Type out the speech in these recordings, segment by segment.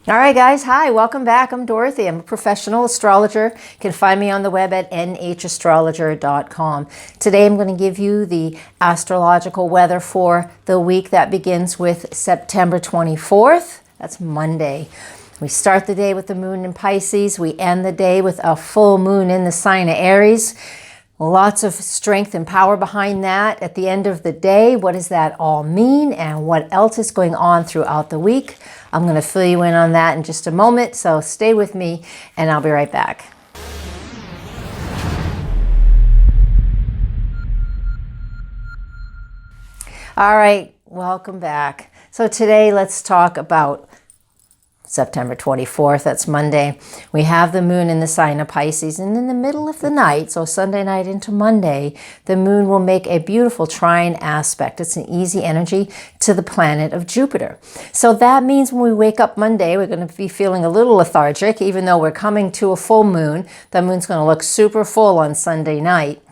All right, guys. Hi, welcome back. I'm Dorothy. I'm a professional astrologer. You can find me on the web at nhastrologer.com. Today, I'm going to give you the astrological weather for the week that begins with September 24th. That's Monday. We start the day with the moon in Pisces. We end the day with a full moon in the sign of Aries. Lots of strength and power behind that. At the end of the day, what does that all mean and what else is going on throughout the week? I'm going to fill you in on that in just a moment, so stay with me and I'll be right back. All right, welcome back. So today let's talk about September 24th, that's Monday. We have the moon in the sign of Pisces, and in the middle of the night, so Sunday night into Monday, the moon will make a beautiful trine aspect. It's an easy energy to the planet of Jupiter. So that means when we wake up Monday, we're going to be feeling a little lethargic, even though we're coming to a full moon. The moon's going to look super full on Sunday night.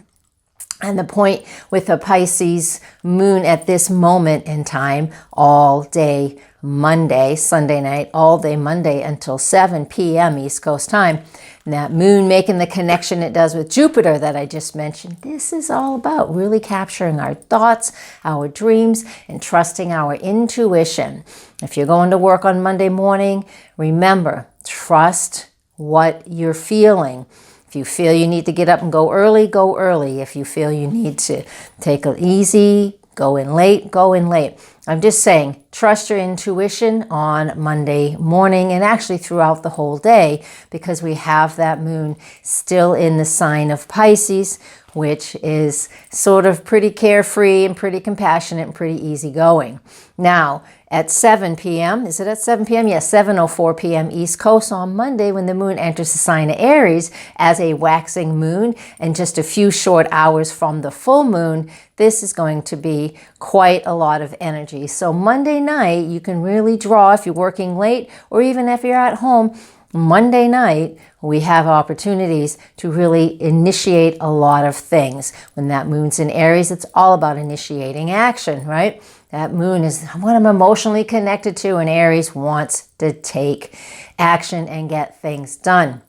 And the point with the Pisces moon at this moment in time, all day Monday, Sunday night, all day Monday until 7 p.m. East Coast time. And that moon making the connection it does with Jupiter that I just mentioned. This is all about really capturing our thoughts, our dreams, and trusting our intuition. If you're going to work on Monday morning, remember, trust what you're feeling. If you feel you need to get up and go early, go early. If you feel you need to take it easy, go in late, go in late. I'm just saying, trust your intuition on Monday morning and actually throughout the whole day, because we have that moon still in the sign of Pisces, which is sort of pretty carefree and pretty compassionate and pretty easygoing. Now, at 7 p.m., is it at 7 p.m.? Yes, 7:04 p.m. East Coast on Monday, when the moon enters the sign of Aries as a waxing moon and just a few short hours from the full moon, this is going to be quite a lot of energy. So Monday night, you can really draw if you're working late or even if you're at home. Monday night, we have opportunities to really initiate a lot of things. When that moon's in Aries, it's all about initiating action, right? That moon is what I'm emotionally connected to, and Aries wants to take action and get things done.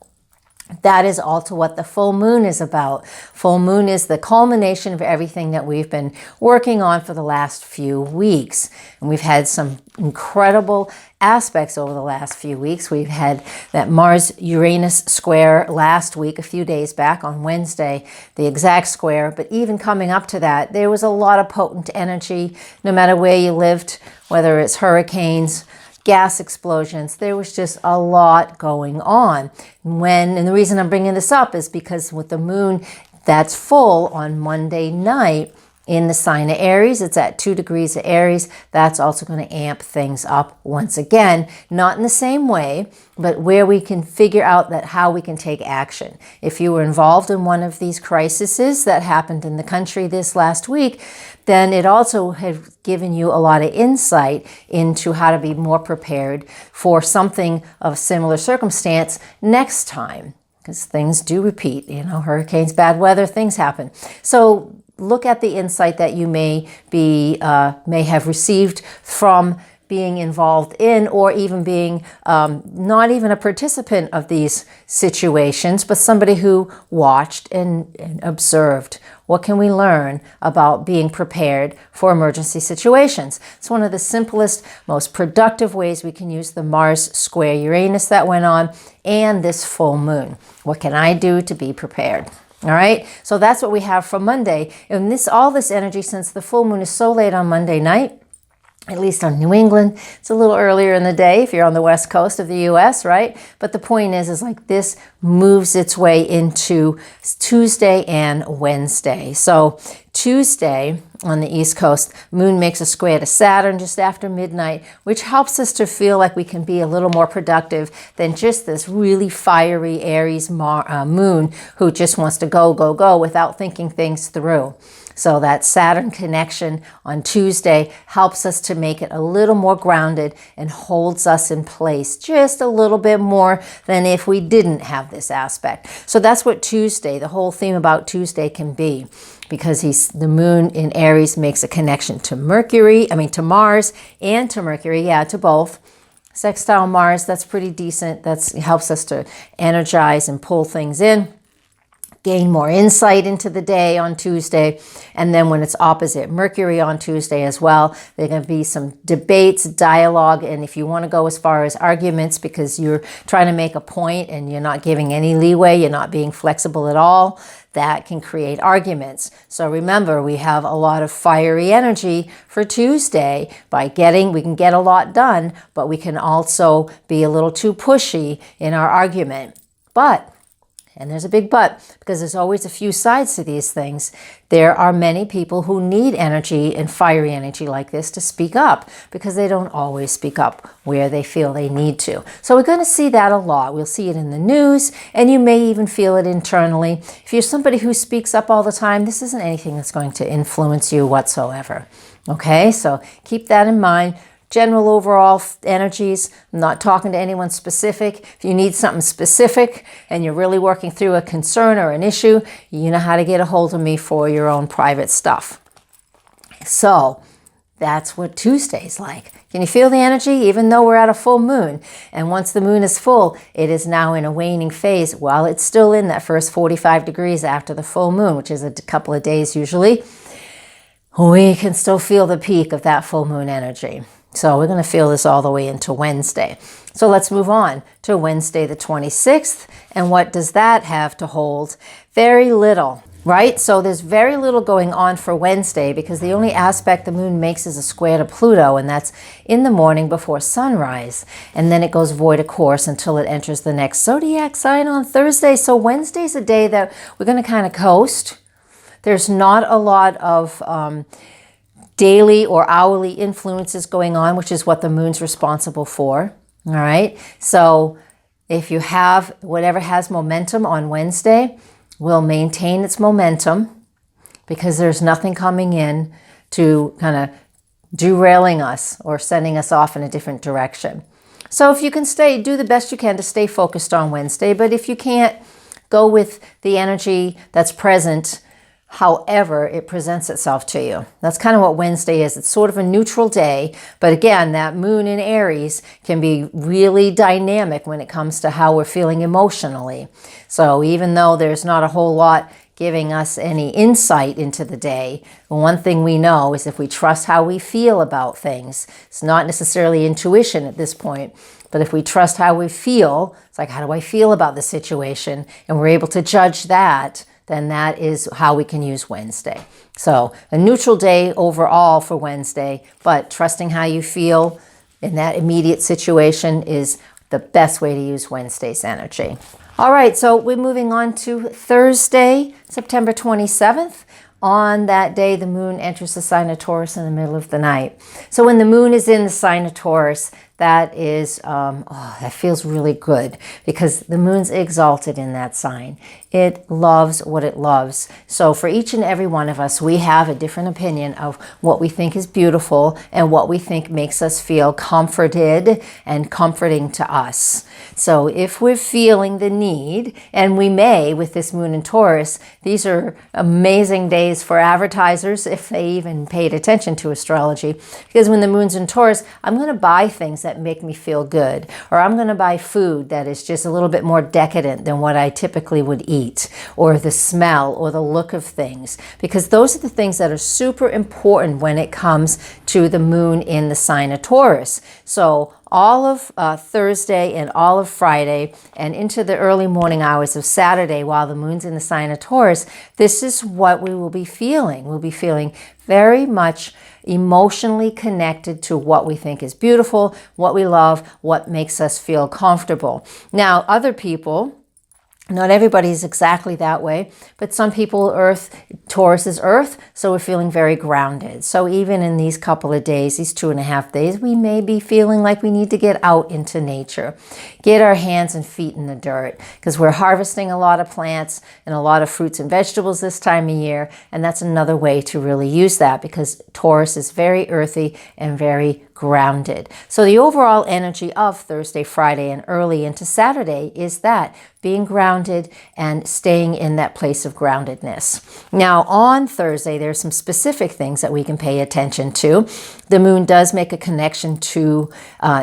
That is also what the full moon is about. Full moon is the culmination of everything that we've been working on for the last few weeks. And we've had some incredible aspects over the last few weeks. We've had that Mars-Uranus square last week, a few days back on Wednesday, the exact square. But even coming up to that, there was a lot of potent energy, no matter where you lived, whether it's hurricanes, gas explosions. There was just a lot going on. And the reason I'm bringing this up is because with the moon that's full on Monday night in the sign of Aries, it's at 2 degrees of Aries. That's also going to amp things up once again, not in the same way, but where we can figure out that how we can take action. If you were involved in one of these crises that happened in the country this last week, then it also has given you a lot of insight into how to be more prepared for something of similar circumstance next time, because things do repeat. You know, hurricanes, bad weather, things happen. So look at the insight that you may have received from being involved in, or even being not even a participant of these situations, but somebody who watched and observed. What can we learn about being prepared for emergency situations? It's one of the simplest, most productive ways we can use the Mars square Uranus that went on and this full moon. What can I do to be prepared? All right, so that's what we have for Monday. And all this energy, since the full moon is so late on Monday night, at least on New England, it's a little earlier in the day if you're on the west coast of the US, right? But the point is like this moves its way into Tuesday and Wednesday. So Tuesday on the East Coast, moon makes a square to Saturn just after midnight, which helps us to feel like we can be a little more productive than just this really fiery Aries moon who just wants to go, go, go without thinking things through. So that Saturn connection on Tuesday helps us to make it a little more grounded and holds us in place just a little bit more than if we didn't have this aspect. So that's what Tuesday, the whole theme about Tuesday can be, because the moon in Aries makes a connection to Mars and to Mercury, to both. Sextile Mars, that's pretty decent. That helps us to energize and pull things in, gain more insight into the day on Tuesday. And then when it's opposite Mercury on Tuesday as well, there are going to be some debates, dialogue, and if you want to go as far as arguments because you're trying to make a point and you're not giving any leeway, you're not being flexible at all, that can create arguments. So remember, we have a lot of fiery energy for Tuesday. We can get a lot done, but we can also be a little too pushy in our argument. And there's a big but, because there's always a few sides to these things. There are many people who need energy and fiery energy like this to speak up, because they don't always speak up where they feel they need to. So we're going to see that a lot. We'll see it in the news, and you may even feel it internally. If you're somebody who speaks up all the time, this isn't anything that's going to influence you whatsoever. Okay, so keep that in mind. General overall energies. I'm not talking to anyone specific. If you need something specific and you're really working through a concern or an issue, you know how to get a hold of me for your own private stuff. So that's what Tuesday's like. Can you feel the energy? Even though we're at a full moon, and once the moon is full, it is now in a waning phase. While it's still in that first 45 degrees after the full moon, which is a couple of days usually, we can still feel the peak of that full moon energy. So we're going to feel this all the way into Wednesday. So let's move on to Wednesday the 26th. And what does that have to hold? Very little, right? So there's very little going on for Wednesday, because the only aspect the moon makes is a square to Pluto, and that's in the morning before sunrise. And then it goes void of course until it enters the next zodiac sign on Thursday. So Wednesday's a day that we're going to kind of coast. There's not a lot of daily or hourly influences going on, which is what the moon's responsible for. All right. So if you have whatever has momentum on Wednesday, will maintain its momentum, because there's nothing coming in to kind of derailing us or sending us off in a different direction. So if you can do the best you can to stay focused on Wednesday. But if you can't, go with the energy that's present however it presents itself to you. That's kind of what Wednesday is. It's sort of a neutral day, but again, that moon in Aries can be really dynamic when it comes to how we're feeling emotionally. So even though there's not a whole lot giving us any insight into the day, one thing we know is if we trust how we feel about things, it's not necessarily intuition at this point, but if we trust how we feel, it's like, how do I feel about the situation? And we're able to judge that, then that is how we can use Wednesday. So a neutral day overall for Wednesday, but trusting how you feel in that immediate situation is the best way to use Wednesday's energy. All right, so we're moving on to Thursday, September 27th. On that day, the moon enters the sign of Taurus in the middle of the night. So when the moon is in the sign of Taurus, that is, that feels really good, because the moon's exalted in that sign. It loves what it loves. So for each and every one of us, we have a different opinion of what we think is beautiful and what we think makes us feel comforted and comforting to us. So if we're feeling the need, and we may with this moon in Taurus, these are amazing days for advertisers if they even paid attention to astrology, because when the moon's in Taurus, I'm going to buy things that make me feel good, or I'm going to buy food that is just a little bit more decadent than what I typically would eat, or the smell or the look of things, because those are the things that are super important when it comes to the moon in the sign of Taurus. So all of Thursday and all of Friday and into the early morning hours of Saturday while the moon's in the sign of Taurus, this is what we will be feeling. We'll be feeling very much emotionally connected to what we think is beautiful, what we love, what makes us feel comfortable. Now, other people, not everybody's exactly that way, but some people, Taurus is earth, so we're feeling very grounded. So even in these couple of days, these 2.5 days, we may be feeling like we need to get out into nature, get our hands and feet in the dirt, because we're harvesting a lot of plants and a lot of fruits and vegetables this time of year, and that's another way to really use that, because Taurus is very earthy and very grounded. So the overall energy of Thursday, Friday, and early into Saturday is that, being grounded and staying in that place of groundedness. Now, on Thursday, there's some specific things that we can pay attention to. The moon does make a connection to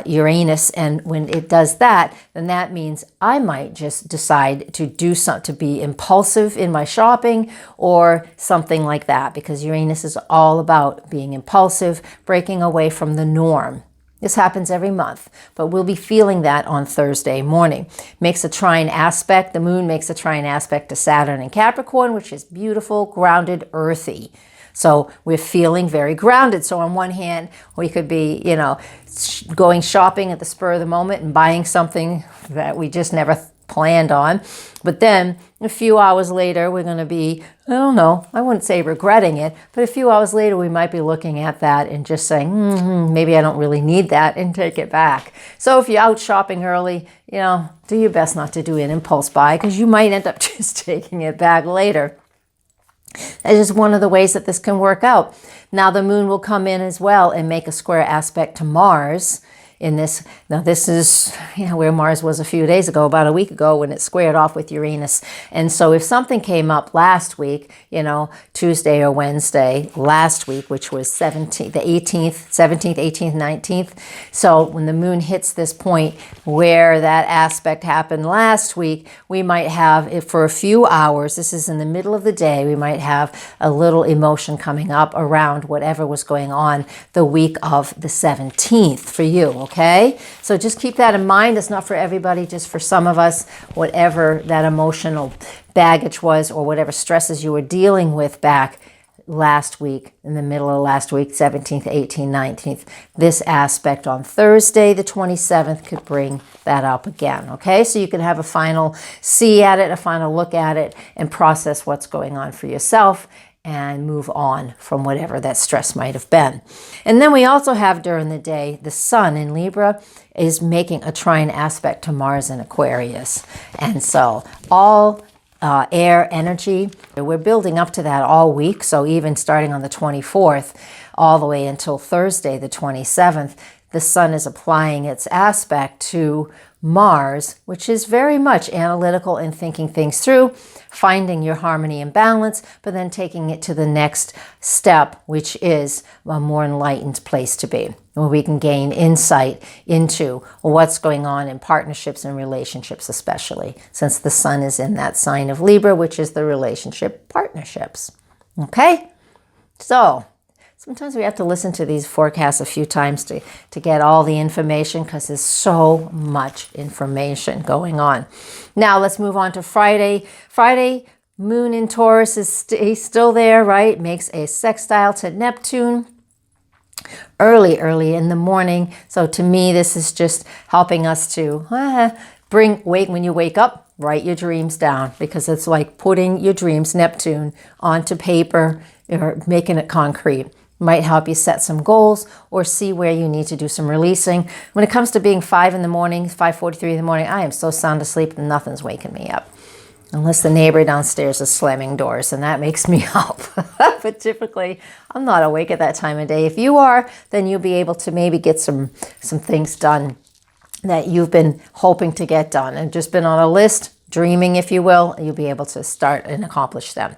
Uranus, and when it does that, then that means I might just decide to do something, to be impulsive in my shopping or something like that, because Uranus is all about being impulsive, breaking away from the norm. This happens every month, but we'll be feeling that on Thursday morning. Makes a trine aspect. The moon makes a trine aspect to Saturn and Capricorn, which is beautiful, grounded, earthy. So we're feeling very grounded. So on one hand, we could be, going shopping at the spur of the moment and buying something that we just never planned on. But then a few hours later, we're going to be, I don't know, I wouldn't say regretting it, but a few hours later, we might be looking at that and just saying, maybe I don't really need that, and take it back. So if you're out shopping early, do your best not to do an impulse buy, because you might end up just taking it back later. That's just one of the ways that this can work out. Now the moon will come in as well and make a square aspect to Mars in this. Now this is where Mars was a few days ago, about a week ago, when it squared off with Uranus. And so if something came up last week, Tuesday or Wednesday last week, which was the 18th, 17th, 18th, 19th. So when the moon hits this point where that aspect happened last week, we might have, if for a few hours, this is in the middle of the day, we might have a little emotion coming up around whatever was going on the week of the 17th for you. Okay, so just keep that in mind. It's not for everybody, just for some of us, whatever that emotional baggage was or whatever stresses you were dealing with back last week, in the middle of last week, 17th, 18th, 19th. This aspect on Thursday, the 27th, could bring that up again. Okay, so you can have a final see at it, a final look at it, and process what's going on for yourself and move on from whatever that stress might have been. And then we also have during the day, the sun in Libra is making a trine aspect to Mars in Aquarius. And so all air energy, we're building up to that all week. So even starting on the 24th, all the way until Thursday, the 27th, the sun is applying its aspect to Mars, which is very much analytical and thinking things through, finding your harmony and balance, but then taking it to the next step, which is a more enlightened place to be, where we can gain insight into what's going on in partnerships and relationships, especially since the sun is in that sign of Libra, which is the relationship partnerships. Okay, so sometimes we have to listen to these forecasts a few times to get all the information, because there's so much information going on. Now let's move on to Friday. Friday, moon in Taurus is still there, right? Makes a sextile to Neptune early in the morning. So to me, this is just helping us to when you wake up, write your dreams down, because it's like putting your dreams, Neptune, onto paper or making it concrete. Might help you set some goals or see where you need to do some releasing. When it comes to being 5 in the morning, 5:43 in the morning, I am so sound asleep and nothing's waking me up. Unless the neighbor downstairs is slamming doors, and that makes me up. But typically, I'm not awake at that time of day. If you are, then you'll be able to maybe get some things done that you've been hoping to get done and just been on a list, dreaming, if you will, and you'll be able to start and accomplish them.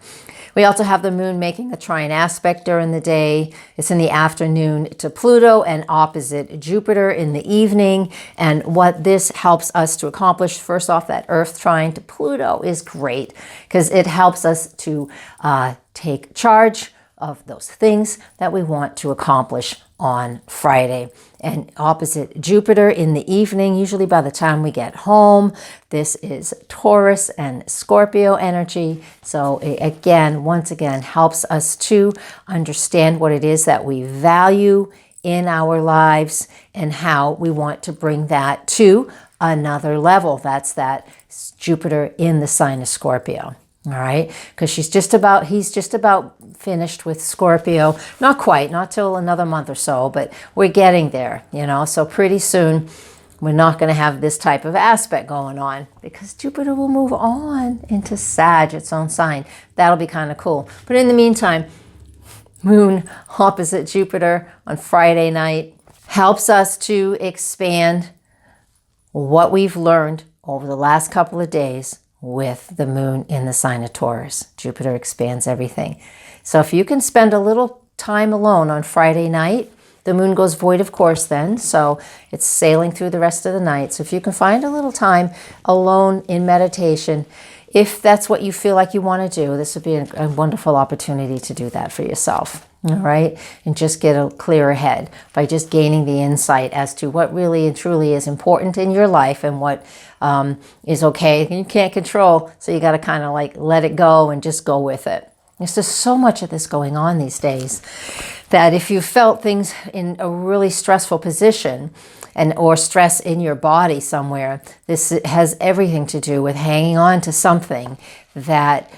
We also have the moon making a trine aspect during the day. It's in the afternoon to Pluto and opposite Jupiter in the evening. And what this helps us to accomplish, first off, that Earth trine to Pluto is great, because it helps us to take charge of those things that we want to accomplish on Friday. And opposite Jupiter in the evening, usually by the time we get home, this is Taurus and Scorpio energy. So it once again, helps us to understand what it is that we value in our lives and how we want to bring that to another level. That's that Jupiter in the sign of Scorpio. All right, because he's just about finished with Scorpio. Not quite, not till another month or so, but we're getting there, So pretty soon, we're not going to have this type of aspect going on, because Jupiter will move on into Sag, its own sign. That'll be kind of cool. But in the meantime, moon opposite Jupiter on Friday night helps us to expand what we've learned over the last couple of days with the moon in the sign of Taurus. Jupiter expands everything. So if you can spend a little time alone on Friday night, the moon goes void, of course, then, so it's sailing through the rest of the night. So if you can find a little time alone in meditation, if that's what you feel like you want to do, this would be a wonderful opportunity to do that for yourself, all right? And just get a clearer head by just gaining the insight as to what really and truly is important in your life and what is okay. You can't control, so you got to kind of like let it go and just go with it. There's just so much of this going on these days that if you felt things in a really stressful position or stress in your body somewhere, this has everything to do with hanging on to something that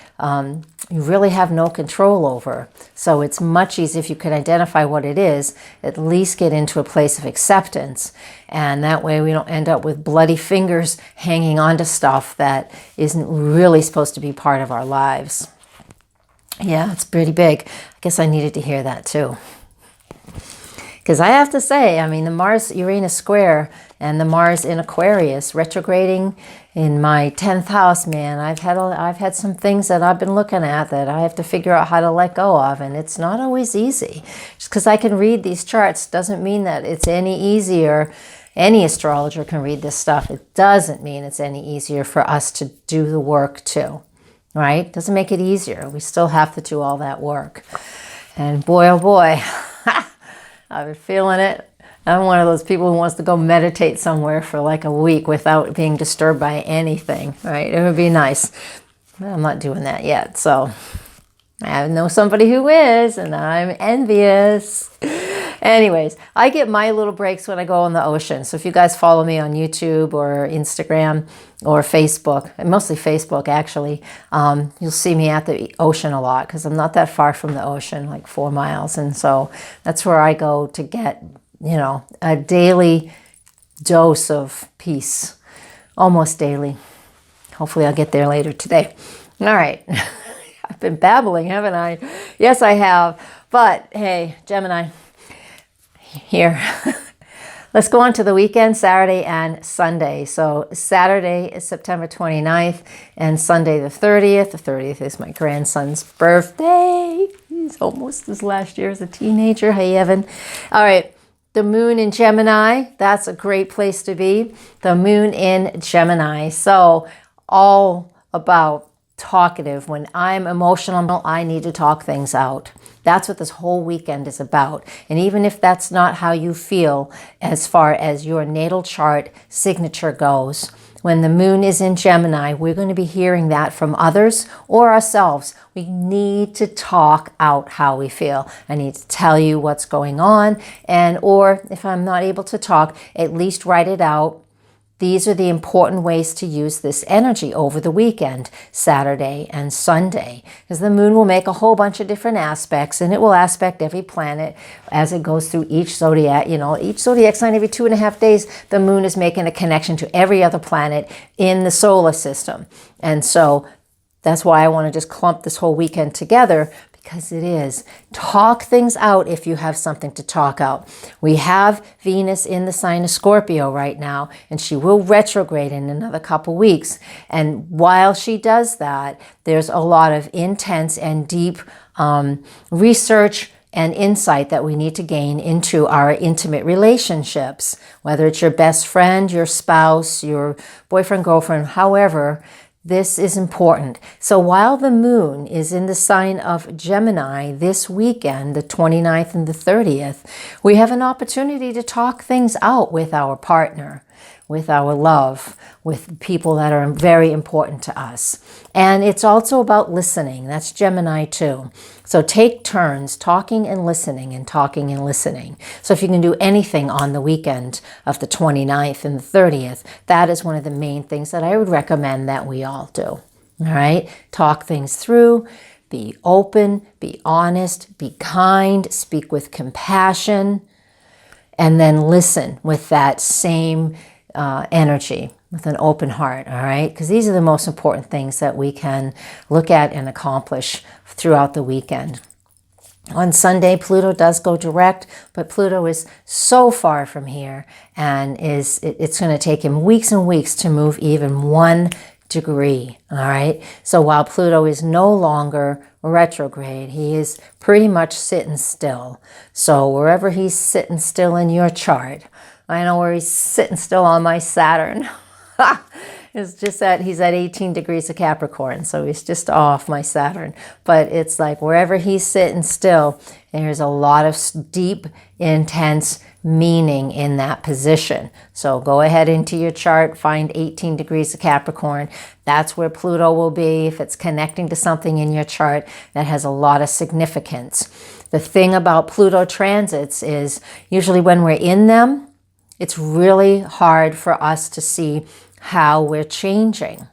you really have no control over. So it's much easier if you can identify what it is, at least get into a place of acceptance. And that way we don't end up with bloody fingers hanging on to stuff that isn't really supposed to be part of our lives. Yeah, it's pretty big. I guess I needed to hear that too. Because I have to say, I mean, the Mars-Uranus square and the Mars in Aquarius retrograding in my 10th house, man, I've had some things that I've been looking at that I have to figure out how to let go of, and it's not always easy. Just because I can read these charts doesn't mean that it's any easier. Any astrologer can read this stuff. It doesn't mean it's any easier for us to do the work too. Right? Doesn't make it easier. We still have to do all that work. And boy, oh boy, I've been feeling it. I'm one of those people who wants to go meditate somewhere for like a week without being disturbed by anything, right? It would be nice. But I'm not doing that yet. So I know somebody who is, and I'm envious. Anyways, I get my little breaks when I go on the ocean. So if you guys follow me on YouTube or Instagram or Facebook, and mostly Facebook actually, you'll see me at the ocean a lot because I'm not that far from the ocean, like 4 miles. And so that's where I go to get, you know, a daily dose of peace, almost daily. Hopefully I'll get there later today. All right. I've been babbling, haven't I? Yes, I have. But hey, Gemini, here. Let's go on to the weekend, Saturday and Sunday. So Saturday is September 29th and Sunday the 30th. The 30th is my grandson's birthday. He's almost his last year as a teenager. Hey, Evan. All right. The moon in Gemini, that's a great place to be. The moon in Gemini. So all about talkative. When I'm emotional, I need to talk things out. That's what this whole weekend is about. And even if that's not how you feel as far as your natal chart signature goes, when the moon is in Gemini, we're going to be hearing that from others or ourselves. We need to talk out how we feel. I need to tell you what's going on, or if I'm not able to talk, at least write it out. These are the important ways to use this energy over the weekend, Saturday and Sunday, because the moon will make a whole bunch of different aspects, and it will aspect every planet as it goes through each zodiac. You know, each zodiac sign, every 2.5 days, the moon is making a connection to every other planet in the solar system. And so that's why I want to just clump this whole weekend together, because it is. Talk things out if you have something to talk out. We have Venus in the sign of Scorpio right now, and she will retrograde in another couple weeks. And while she does that, there's a lot of intense and deep research and insight that we need to gain into our intimate relationships, whether it's your best friend, your spouse, your boyfriend, girlfriend, however. This is important. So while the moon is in the sign of Gemini this weekend, the 29th and the 30th, we have an opportunity to talk things out with our partner, with our love, with people that are very important to us. And it's also about listening. That's Gemini too. So take turns talking and listening and talking and listening. So if you can do anything on the weekend of the 29th and the 30th, that is one of the main things that I would recommend that we all do. All right? Talk things through, be open, be honest, be kind, speak with compassion, and then listen with that same energy, with an open heart, all right? Because these are the most important things that we can look at and accomplish throughout the weekend. On Sunday, Pluto does go direct, but Pluto is so far from here, and it's going to take him weeks and weeks to move even 1 degree. All right. So while Pluto is no longer retrograde, he is pretty much sitting still. So wherever he's sitting still in your chart, I know where he's sitting still on my Saturn. It's just that he's at 18 degrees of Capricorn, so he's just off my Saturn. But it's like wherever he's sitting still, there's a lot of deep, intense meaning in that position. So go ahead into your chart, find 18 degrees of Capricorn. That's where Pluto will be if it's connecting to something in your chart that has a lot of significance. The thing about Pluto transits is usually when we're in them, it's really hard for us to see how we're changing.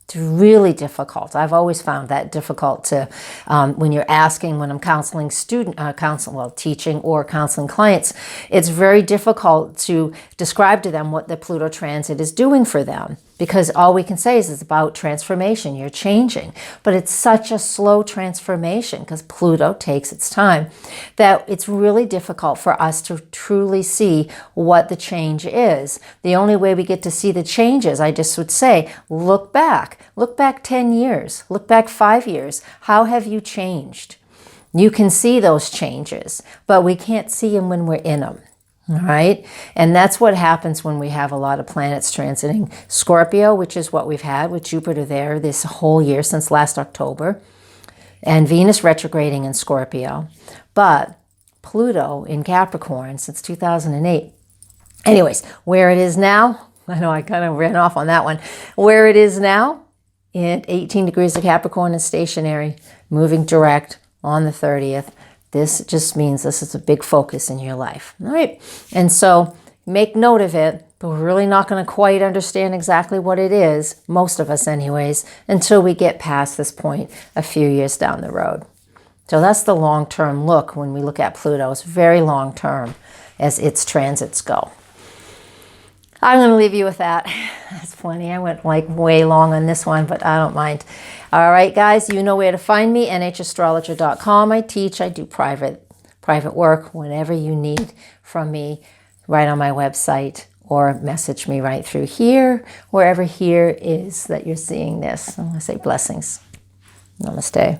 It's really difficult. I've always found that difficult to, when you're asking, when I'm counseling teaching or counseling clients, it's very difficult to describe to them what the Pluto transit is doing for them, because all we can say is it's about transformation. You're changing, but it's such a slow transformation because Pluto takes its time that it's really difficult for us to truly see what the change is. The only way we get to see the changes, I just would say, look back 10 years, look back 5 years. How have you changed? You can see those changes, but we can't see them when we're in them. All right. And that's what happens when we have a lot of planets transiting Scorpio, which is what we've had with Jupiter there this whole year since last October, and Venus retrograding in Scorpio, but Pluto in Capricorn since 2008. Anyways, where it is now, I know I kind of ran off on that one. Where it is now, at 18 degrees of Capricorn and stationary, moving direct on the 30th. This just means this is a big focus in your life. All right. And so make note of it, but we're really not going to quite understand exactly what it is, most of us anyways, until we get past this point a few years down the road. So that's the long-term look when we look at Pluto. It's very long-term as its transits go. I'm going to leave you with that. That's plenty. I went like way long on this one, but I don't mind. All right, guys, you know where to find me, nhastrologer.com. I teach, I do private work, whenever you need from me, right on my website, or message me right through here, wherever here is that you're seeing this. I'm going to say blessings. Namaste.